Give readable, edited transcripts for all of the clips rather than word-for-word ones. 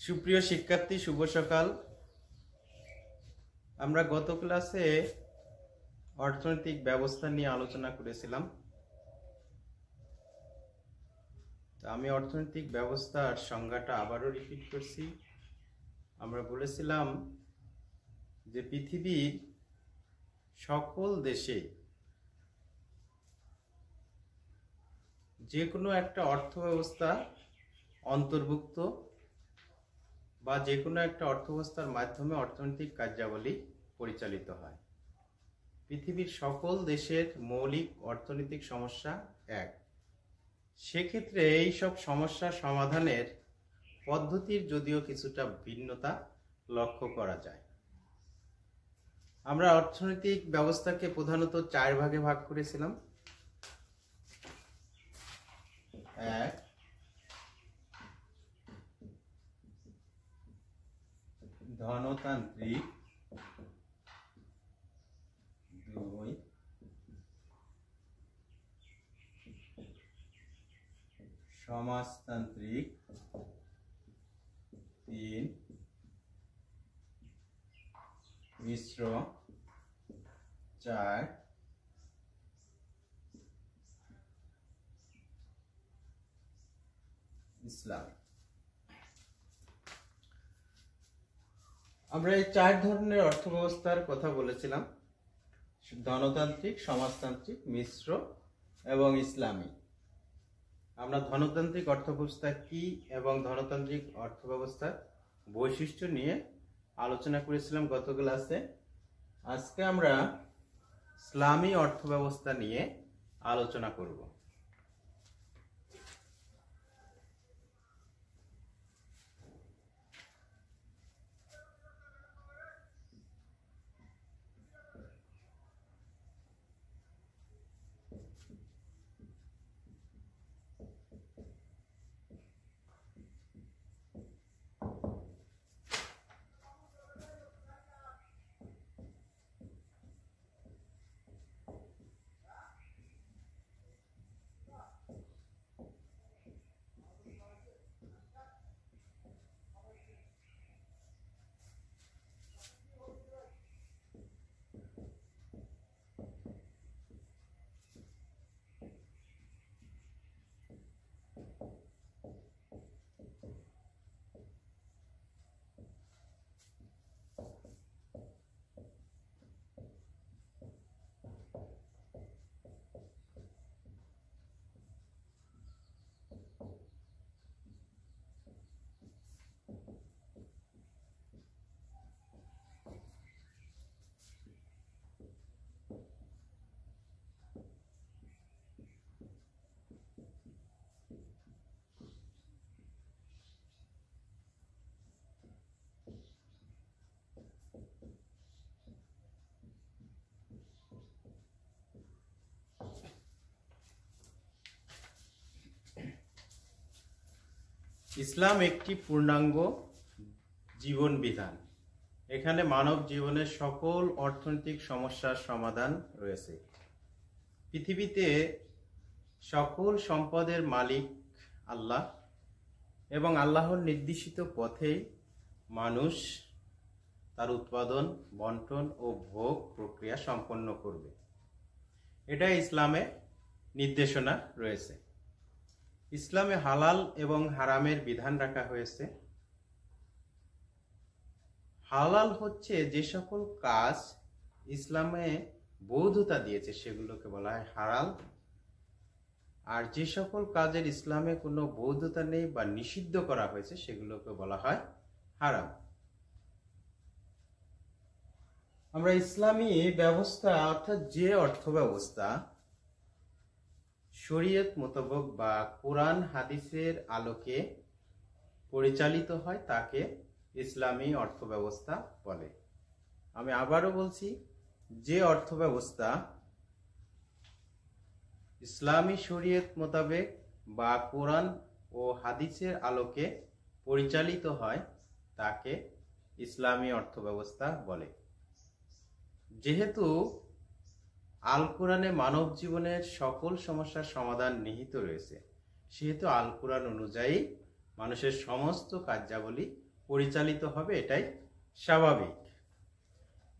সুপ্রিয় শিক্ষার্থী, শুভ সকাল। আমরা গত ক্লাসে অর্থনৈতিক ব্যবস্থা নিয়ে আলোচনা করেছিলাম। আমি অর্থনৈতিক ব্যবস্থার সংজ্ঞাটা আবারও রিপিট করছি। আমরা বলেছিলাম যে পৃথিবীর সকল দেশে যে কোনো একটা অর্থ ব্যবস্থা অন্তর্ভুক্ত বা যে কোনো একটা অর্থব্যবস্থার মাধ্যমে অর্থনৈতিক কার্যাবলী পরিচালিত হয়। পৃথিবীর সকল দেশের মৌলিক অর্থনৈতিক সমস্যা এক। সেক্ষেত্রে এই সব সমস্যা সমাধানের পদ্ধতির যদিও কিছুটা ভিন্নতা লক্ষ্য করা যায়। আমরা অর্থনৈতিক ব্যবস্থাকে প্রধানত 4 ভাগে ভাগ করেছিলাম। এক, ধনতান্ত্রিক। 2, সমাজতান্ত্রিক। 3, মিশ্র। 4, ইসলাম। আমরা এই 4 ধরনের অর্থব্যবস্থার কথা বলেছিলাম: ধনতান্ত্রিক, সমাজতান্ত্রিক, মিশ্র এবং ইসলামী। আমরা ধনতান্ত্রিক অর্থব্যবস্থা কি এবং ধনতান্ত্রিক অর্থব্যবস্থার বৈশিষ্ট্য নিয়ে আলোচনা করেছিলাম গত ক্লাসে। আজকে আমরা ইসলামী অর্থব্যবস্থা নিয়ে আলোচনা করব। ইসলাম একটি পূর্ণাঙ্গ জীবন বিধান। এখানে মানব জীবনের সকল অর্থনৈতিক সমস্যার সমাধান রয়েছে। পৃথিবীতে সকল সম্পদের মালিক আল্লাহ এবং আল্লাহর নির্দেশিত পথেই মানুষ তার উৎপাদন, বন্টন ও ভোগ প্রক্রিয়া সম্পন্ন করবে। এটা ইসলামে নির্দেশনা রয়েছে। ইসলামে হালাল এবং হারামের বিধান রাখা হয়েছে। হালাল হচ্ছে যে সকল কাজ ইসলামে বৈধতা দিয়েছে সেগুলোকে বলা হয় হালাল, আর যে সকল কাজের ইসলামে কোনো বৈধতা নেই বা নিষিদ্ধ করা হয়েছে সেগুলোকে বলা হয় হারাম। আমরা ইসলামী ব্যবস্থা অর্থাৎ যে অর্থ ব্যবস্থা শরীয়ত মোতাবেক বা কোরআন হাদিসের আলোকে পরিচালিত হয় তাকে ইসলামী অর্থ ব্যবস্থা বলে। আমি আবারও বলছি, যে অর্থ ব্যবস্থা ইসলামী শরীয়ত মোতাবেক বা কোরআন ও হাদিসের আলোকে পরিচালিত হয় তাকে ইসলামী অর্থ ব্যবস্থা বলে। যেহেতু আল কোরআনে মানব জীবনের সকল সমস্যার সমাধান নিহিত রয়েছে, সেহেতু আল কোরআন অনুযায়ী মানুষের সমস্ত কার্যাবলী পরিচালিত হবে, এটাই স্বাভাবিক।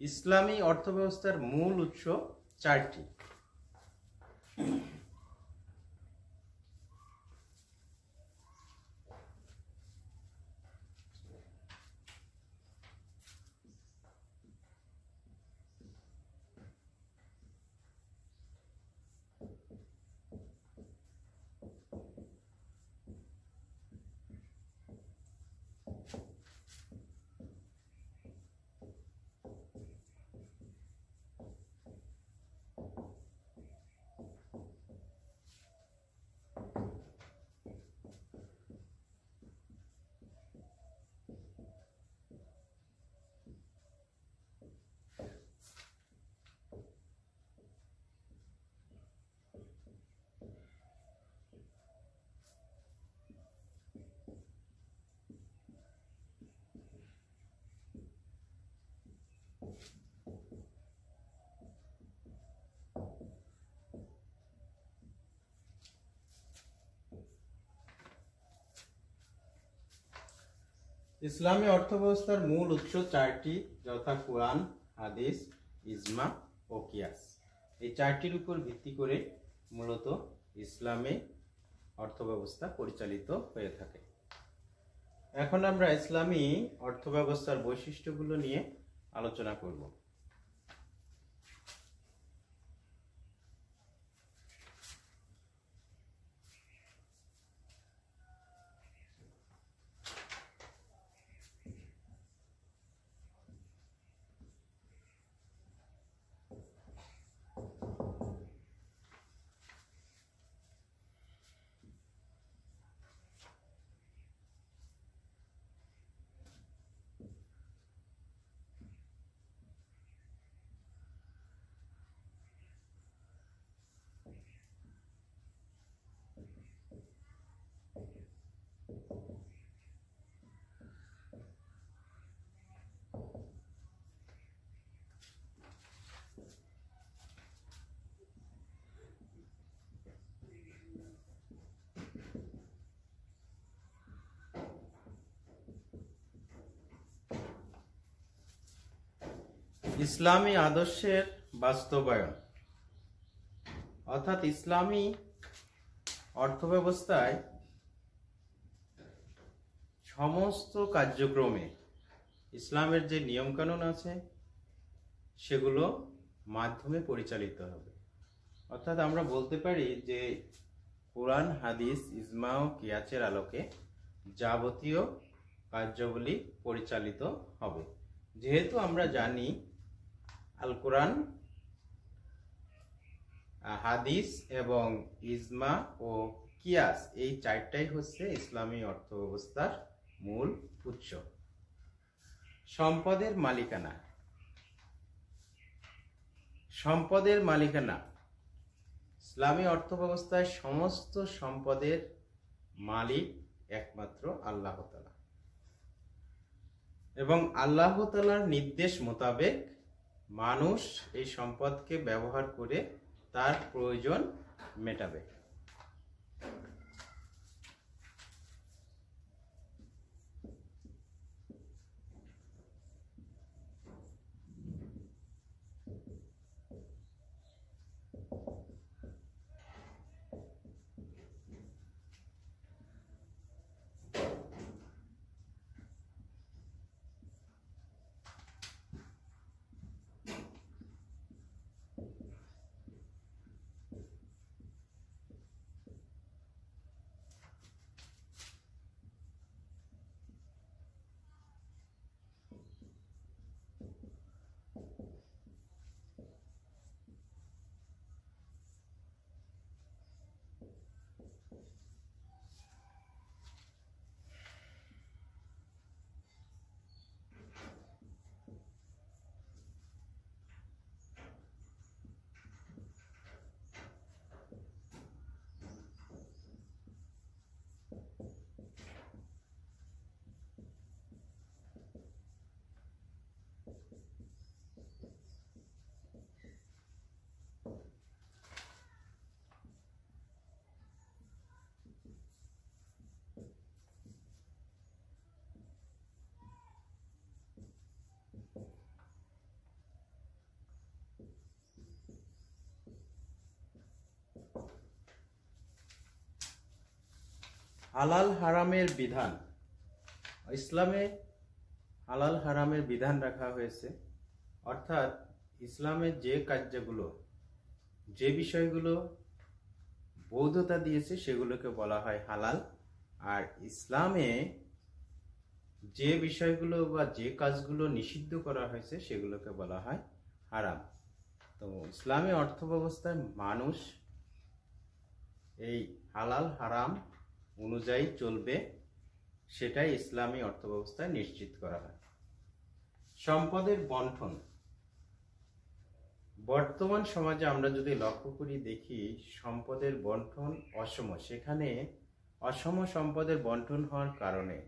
ইসলামী অর্থব্যবস্থার মূল উৎস চারটি। ইসলামী অর্থব্যবস্থার মূল উৎস চারটি, যথা কোরআন, হাদিস, ইজমা ও কিয়াস। এই চারটির উপর ভিত্তি করে মূলত ইসলামী অর্থব্যবস্থা পরিচালিত হয়ে থাকে। এখন আমরা ইসলামী অর্থব্যবস্থার বৈশিষ্ট্যগুলো নিয়ে আলোচনা করব। ইসলামী আদর্শের বাস্তবায়ন, অর্থাৎ ইসলামী অর্থব্যবস্থায় সমস্ত কার্যক্রমে ইসলামের যে নিয়মকানুন আছে সেগুলো মাধ্যমে পরিচালিত হবে। অর্থাৎ আমরা বলতে পারি যে কোরআন, হাদিস, ইজমা ও কিয়াসের আলোকে যাবতীয় কার্যাবলী পরিচালিত হবে। যেহেতু আমরা জানি আল কোরআন, হাদিস এবং ইজমা ও কিয়াস এই চারটাই হচ্ছে ইসলামী অর্থব্যবস্থার মূল উৎস। সম্পদের মালিকানা। সম্পদের মালিকানা, ইসলামী অর্থব্যবস্থায় সমস্ত সম্পদের মালিক একমাত্র আল্লাহ তাআলা এবং আল্লাহ তাআলার নির্দেশ মোতাবেক মানুষ এই সম্পদকে ব্যবহার করে তার প্রয়োজন মেটাবে। হালাল হারামের বিধান। ইসলামে হালাল হারামের বিধান রাখা হয়েছে, অর্থাৎ ইসলামের যে কার্যগুলো, যে বিষয়গুলো বৈধতা দিয়েছে সেগুলোকে বলা হয় হালাল, আর ইসলামে যে বিষয়গুলো বা যে কাজগুলো নিষিদ্ধ করা হয়েছে সেগুলোকে বলা হয় হারাম। তো ইসলামী অর্থ ব্যবস্থায় মানুষ এই হালাল হারাম অনুযায়ী চলবে, সেটাই ইসলামী অর্থ ব্যবস্থায় নিশ্চিত করা হয়। সম্পদের বন্টন। বর্তমান সমাজে আমরা যদি লক্ষ্য করি, দেখি সম্পদের বন্টন অসম। সেখানে অসম সম্পদের বন্টন হওয়ার কারণে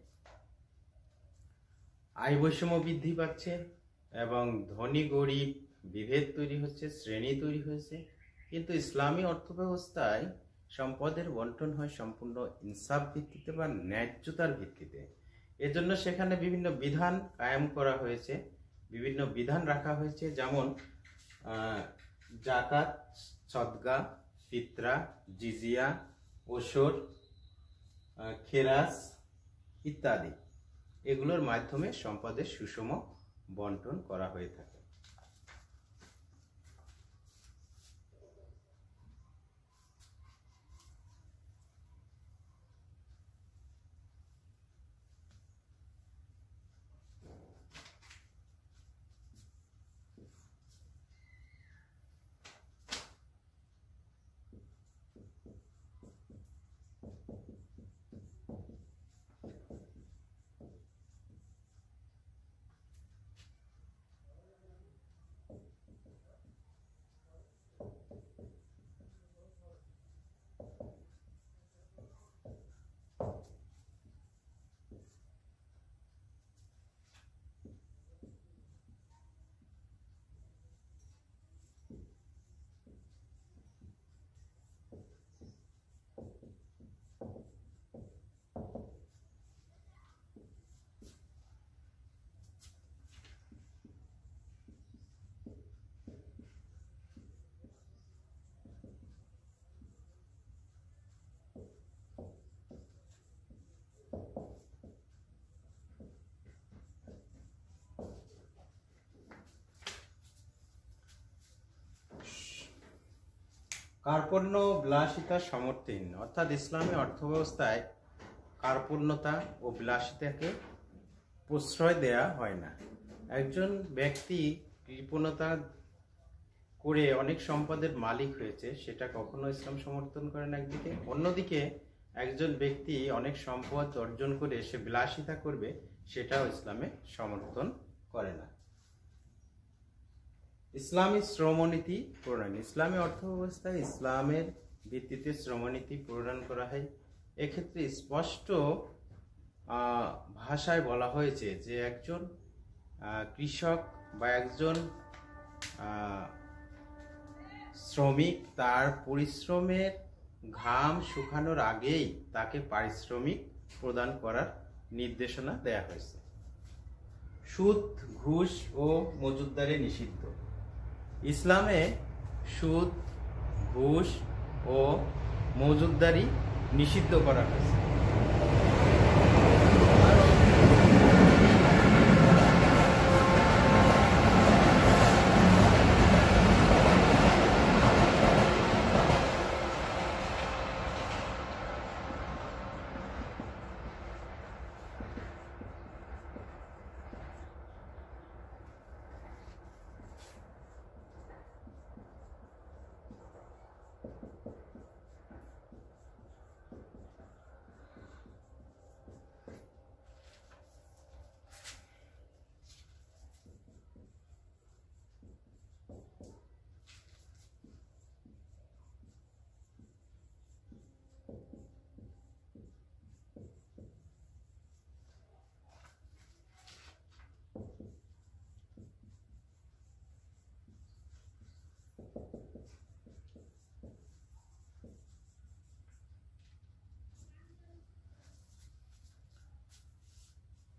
আয় বৈষম্য বৃদ্ধি পাচ্ছে এবং ধনী গরিব বিভেদ তৈরি হচ্ছে, শ্রেণী তৈরি হয়েছে। কিন্তু ইসলামী অর্থ ব্যবস্থায় সম্পদের বন্টন হয় সম্পূর্ণ ইনসাফ ভিত্তিতে বা ন্যায্যতার ভিত্তিতে। এজন্য সেখানে বিভিন্ন বিধান কায়েম করা হয়েছে, বিভিন্ন বিধান রাখা হয়েছে, যেমন জাকাত, সদকা, ফিতরা, জিজিয়া, ওশর, খেরাস ইত্যাদি। এগুলোর মাধ্যমে সম্পদের সুষম বন্টন করা হয়ে থাকে। কার্পণ্য বিলাসিতা সমর্থহীন, অর্থাৎ ইসলামী অর্থব্যবস্থায় কার্পণ্যতা ও বিলাসিতাকে প্রশ্রয় দেয়া হয় না। একজন ব্যক্তি কৃপণতা করে অনেক সম্পদের মালিক হয়েছে, সেটা কখনো ইসলাম সমর্থন করে না একদিকে। অন্যদিকে একজন ব্যক্তি অনেক সম্পদ অর্জন করে সে বিলাসিতা করবে, সেটাও ইসলামে সমর্থন করে না। ইসলামী শ্রমনীতি প্রণয়ন। ইসলামী অর্থব্যবস্থায় ইসলামের ভিত্তিতে শ্রমনীতি প্রণয়ন করা হয়। এক্ষেত্রে স্পষ্ট ভাষায় বলা হয়েছে যে একজন কৃষক বা একজন শ্রমিক তার পরিশ্রমের ঘাম শুকানোর আগেই তাকে পারিশ্রমিক প্রদান করার নির্দেশনা দেয়া হয়েছে। সুদ, ঘুষ ও মজুতদারি নিষিদ্ধ। ইসলামে সুদ, ঘুষ ও মজুতদারি নিষিদ্ধ করা হয়েছে।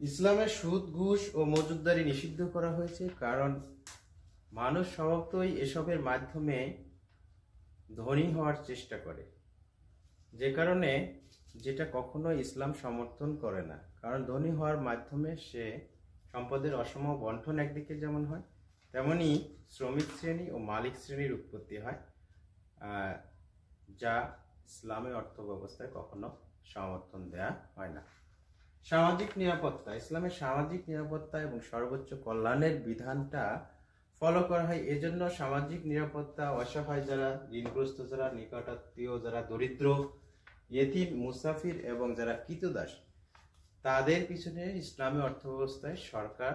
ইসলামে সুদ, ঘুষ ও মজুতদারি নিষিদ্ধ করা হয়েছে কারণ মানুষ স্বভাবতই এসবের মাধ্যমে ধনী হওয়ার চেষ্টা করে, যে কারণে যেটা কখনো ইসলাম সমর্থন করে না। কারণ ধনী হওয়ার মাধ্যমে সে সম্পদের অসম বন্টন একদিকে যেমন হয়, তেমনি শ্রমিক শ্রেণী ও মালিক শ্রেণীর উৎপত্তি হয়, যা ইসলামী অর্থ ব্যবস্থায় কখনো সমর্থন দেয়া হয় না। সামাজিক নিরাপত্তা, ইসলামের সামাজিক নিরাপত্তা এবং সর্বোচ্চ কল্যাণের বিধানটা ফলো করা হয়। এজন্য সামাজিক নিরাপত্তা, অসহায় যারা, ঋণগ্রস্ত যারা, নিকটাত্মীয় যারা, দরিদ্র, ইয়েতিম, মুসাফির এবং যারা কৃতদাস, তাদের পিছনে ইসলামী অর্থব্যবস্থায় সরকার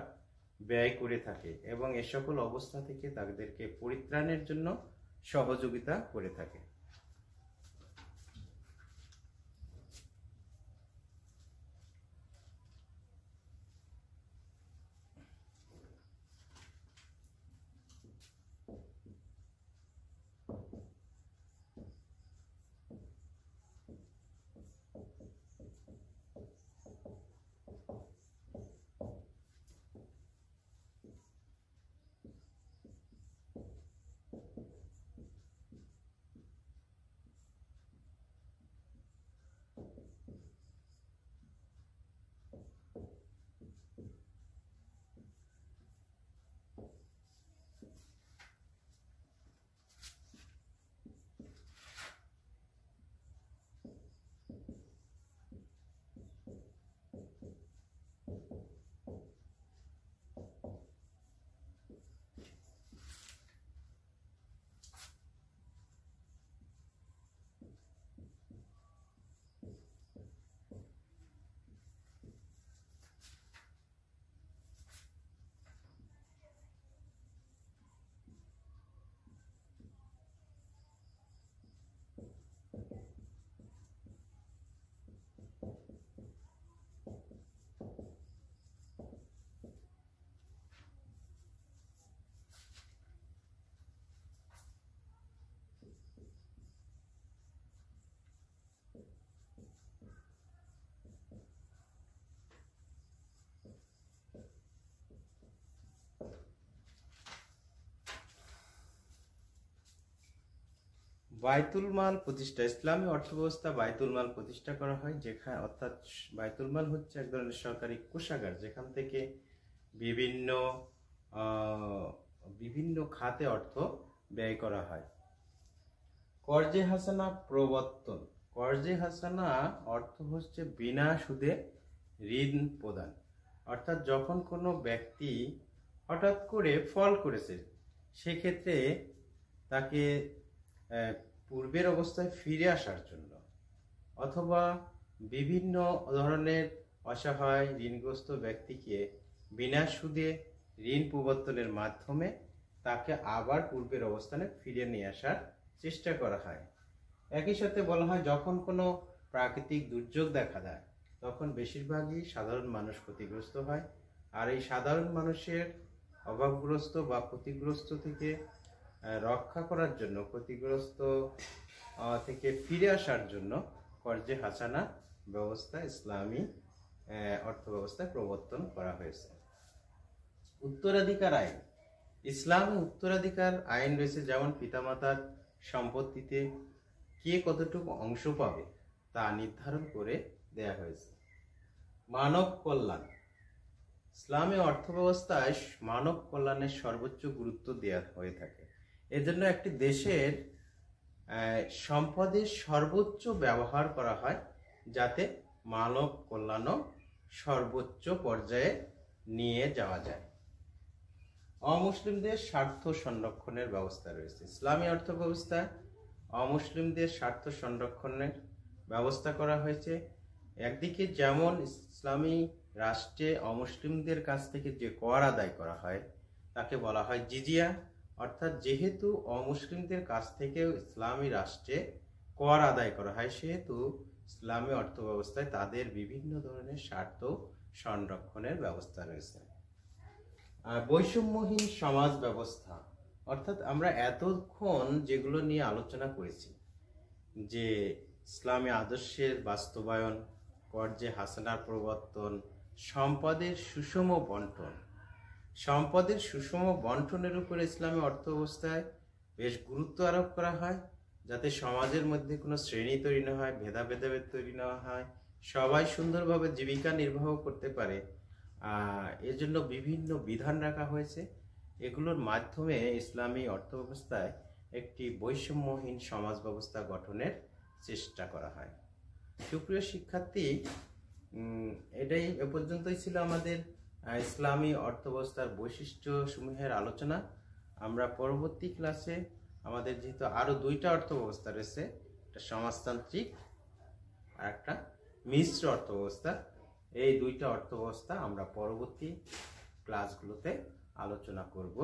ব্যয় করে থাকে এবং এ সকল অবস্থা থেকে তাদেরকে পরিত্রাণের জন্য সহযোগিতা করে থাকে। বাইতুল মাল প্রতিষ্ঠা, ইসলামী অর্থব্যবস্থা বাইতুল মাল প্রতিষ্ঠা করা হয়, যেখানে অর্থাৎ বাইতুল মাল হচ্ছে এক ধরনের সরকারি কোষাগার, যেখান থেকে বিভিন্ন বিভিন্ন খাতে অর্থ ব্যয় করা হয়। কর্জে হাসানা প্রবর্তন, কর্জে হাসানা অর্থ হচ্ছে বিনা সুদে ঋণ প্রদান। অর্থাৎ যখন কোনো ব্যক্তি হঠাৎ করে ফল করেছে, সেক্ষেত্রে তাকে পূর্বের অবস্থায় ফিরে আসার জন্য, অথবা বিভিন্ন ধরনের অসহায় ঋণগ্রস্ত ব্যক্তিকে বিনা সুদে ঋণ প্রবর্তনের মাধ্যমে তাকে আবার পূর্বের অবস্থানে ফিরে নিয়ে আসার চেষ্টা করা হয়। একই সাথে বলা হয়, যখন কোনো প্রাকৃতিক দুর্যোগ দেখা দেয় তখন বেশিরভাগই সাধারণ মানুষ ক্ষতিগ্রস্ত হয়, আর এই সাধারণ মানুষের অভাবগ্রস্ত বা ক্ষতিগ্রস্ত থেকে রক্ষা করার জন্য, ক্ষতিগ্রস্ত থেকে ফিরে আসার জন্য কর্জে হাসানা ব্যবস্থা ইসলামী অর্থ ব্যবস্থায় প্রবর্তন করা হয়েছে। উত্তরাধিকার আইন, ইসলামে উত্তরাধিকার আইন রয়েছে, যেমন পিতামাতার সম্পত্তিতে কে কতটুকু অংশ পাবে তা নির্ধারণ করে দেয়া হয়েছে। মানব কল্যাণ, ইসলামী অর্থব্যবস্থায় মানব কল্যাণের সর্বোচ্চ গুরুত্ব দেওয়া হয়ে থাকে। এজন্য একটি দেশের সম্পদের সর্বোচ্চ ব্যবহার করা হয়, যাতে মানব কল্যাণও সর্বোচ্চ পর্যায়ে নিয়ে যাওয়া যায়। অমুসলিমদের স্বার্থ সংরক্ষণের ব্যবস্থা রয়েছে। ইসলামী অর্থ ব্যবস্থায় অমুসলিমদের স্বার্থ সংরক্ষণের ব্যবস্থা করা হয়েছে। একদিকে যেমন ইসলামী রাষ্ট্রে অমুসলিমদের কাছ থেকে যে কর আদায় করা হয় তাকে বলা হয় জিজিয়া, অর্থাৎ যেহেতু অমুসলিমদের কাছ থেকেও ইসলামী রাষ্ট্রে কর আদায় করা হয়, সেহেতু ইসলামী অর্থ ব্যবস্থায় তাদের বিভিন্ন ধরনের স্বার্থ সংরক্ষণের ব্যবস্থা রয়েছে। বৈষম্যহীন সমাজ ব্যবস্থা, অর্থাৎ আমরা এতক্ষণ যেগুলো নিয়ে আলোচনা করেছি, যে ইসলামী আদর্শের বাস্তবায়ন, কর্জে হাসানার প্রবর্তন, সম্পদের সুষম বন্টন, সম্পদের সুষম বন্টনের উপরে ইসলামী অর্থ ব্যবস্থায় বেশ গুরুত্ব আরোপ করা হয়। যাতে সমাজের মধ্যে কোনো শ্রেণী তৈরি না হয়, ভেদাভেদ তৈরি না হয়, সবাই সুন্দরভাবে জীবিকা নির্বাহ করতে পারে। এর জন্য বিভিন্ন বিধান রাখা হয়েছে। এগুলোর মাধ্যমে ইসলামী অর্থব্যবস্থায় একটি বৈষম্যহীন সমাজ ব্যবস্থা গঠনের চেষ্টা করা হয়। সুপ্রিয় শিক্ষার্থী, এটাই এ পর্যন্তই ছিল আমাদের ইসলামী অর্থব্যবস্থার বৈশিষ্ট্যসমূহের আলোচনা। আমরা পরবর্তী ক্লাসে আমাদের যেহেতু আরো দুইটা অর্থব্যবস্থা রয়েছে, একটা সমাজতান্ত্রিক আর একটা মিশ্র অর্থব্যবস্থা, এই দুইটা অর্থব্যবস্থা আমরা পরবর্তী ক্লাসগুলোতে আলোচনা করব।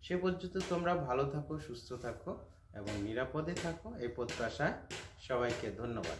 সে পর্যন্ত তোমরা ভালো থাকো, সুস্থ থাকো এবং নিরাপদে থাকো, এই প্রত্যাশায় সবাইকে ধন্যবাদ।